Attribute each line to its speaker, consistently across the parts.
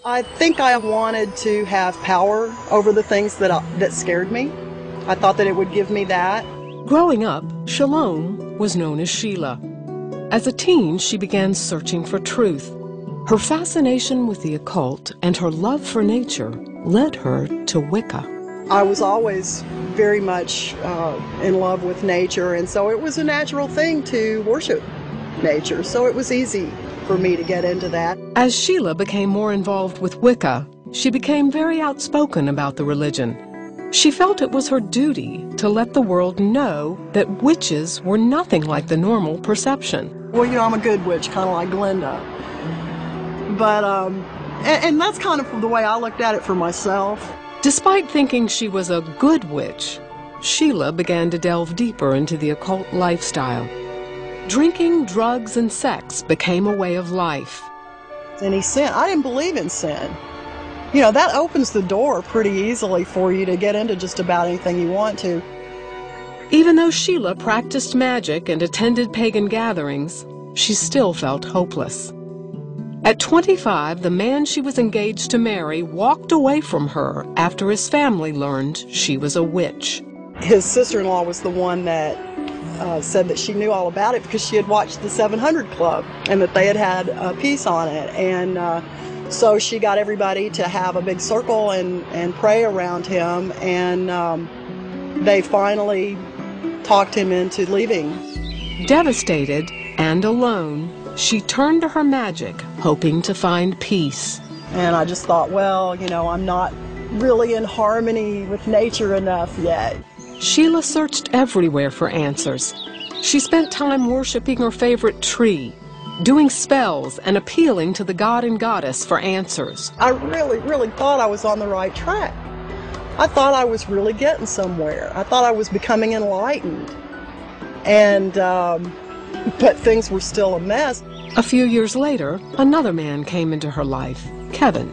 Speaker 1: I think I wanted to have power over the things that scared me. I thought that it would give me that.
Speaker 2: Growing up, Shalom was known as Sheila. As a teen, she began searching for truth. Her fascination with the occult and her love for nature led her to Wicca.
Speaker 1: I was always very much in love with nature, and so it was a natural thing to worship nature, so it was easy for me to get into that.
Speaker 2: As Sheila became more involved with Wicca, she became very outspoken about the religion. She felt it was her duty to let the world know that witches were nothing like the normal perception.
Speaker 1: Well, I'm a good witch, kind of like Glenda. But, and that's kind of the way I looked at it for myself.
Speaker 2: Despite thinking she was a good witch, Sheila began to delve deeper into the occult lifestyle. Drinking, drugs, and sex became a way of life.
Speaker 1: Any sin, I didn't believe in sin. That opens the door pretty easily for you to get into just about anything you want to.
Speaker 2: Even though Sheila practiced magic and attended pagan gatherings, she still felt hopeless. At 25, the man she was engaged to marry walked away from her after his family learned she was a witch.
Speaker 1: His sister-in-law was the one that said that she knew all about it because she had watched the 700 Club and that they had a piece on it. And so she got everybody to have a big circle and pray around him, and they finally talked him into leaving.
Speaker 2: Devastated and alone, she turned to her magic, hoping to find peace.
Speaker 1: And I just thought, well, I'm not really in harmony with nature enough yet.
Speaker 2: Sheila searched everywhere for answers. She spent time worshiping her favorite tree, doing spells and appealing to the god and goddess for answers.
Speaker 1: I really thought I was on the right track. I thought I was really getting somewhere. I thought I was becoming enlightened. And, but things were still a mess.
Speaker 2: A few years later, another man came into her life, Kevin.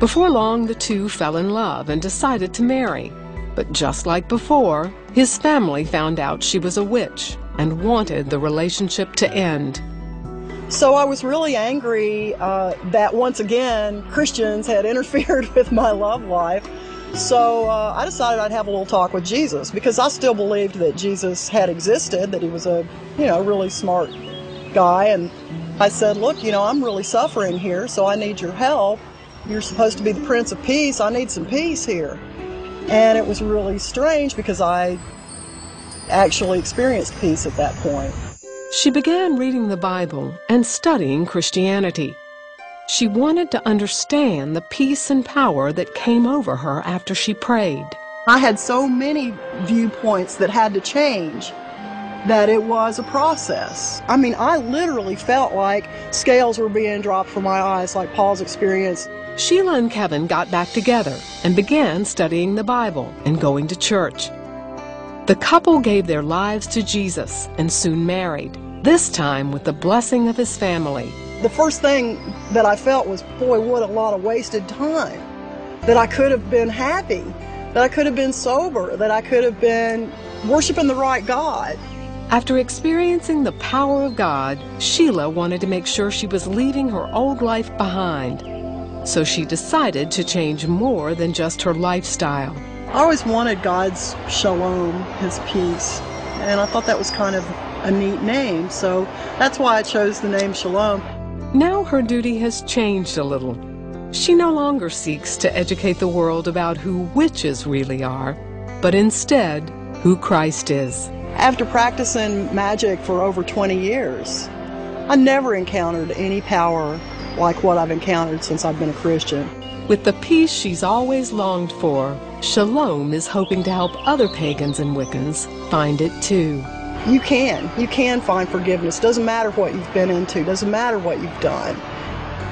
Speaker 2: Before long, the two fell in love and decided to marry. But just like before, his family found out she was a witch and wanted the relationship to end.
Speaker 1: So I was really angry that once again Christians had interfered with my love life. So I decided I'd have a little talk with Jesus, because I still believed that Jesus had existed, that he was a really smart guy. And I said, look, I'm really suffering here, so I need your help. You're supposed to be the Prince of Peace. I need some peace here. And it was really strange because I actually experienced peace at that point.
Speaker 2: She began reading the Bible and studying Christianity. She wanted to understand the peace and power that came over her after she prayed.
Speaker 1: I had so many viewpoints that had to change that it was a process. I mean, I literally felt like scales were being dropped from my eyes, like Paul's experience.
Speaker 2: Sheila and Kevin got back together and began studying the Bible and going to church. The couple gave their lives to Jesus and soon married, this time with the blessing of his family.
Speaker 1: The first thing that I felt was, boy, what a lot of wasted time. That I could have been happy, that I could have been sober, that I could have been worshiping the right God.
Speaker 2: After experiencing the power of God, Sheila wanted to make sure she was leaving her old life behind. So she decided to change more than just her lifestyle.
Speaker 1: I always wanted God's shalom, his peace, and I thought that was kind of a neat name, so that's why I chose the name Shalom.
Speaker 2: Now her duty has changed a little. She no longer seeks to educate the world about who witches really are, but instead who Christ is.
Speaker 1: After practicing magic for over 20 years, I never encountered any power like what I've encountered since I've been a Christian.
Speaker 2: With the peace she's always longed for, Shalom is hoping to help other pagans and Wiccans find it too.
Speaker 1: You can find forgiveness. Doesn't matter what you've been into, doesn't matter what you've done.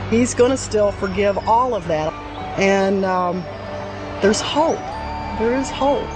Speaker 1: He's going to still forgive all of that. And there's hope. There is hope.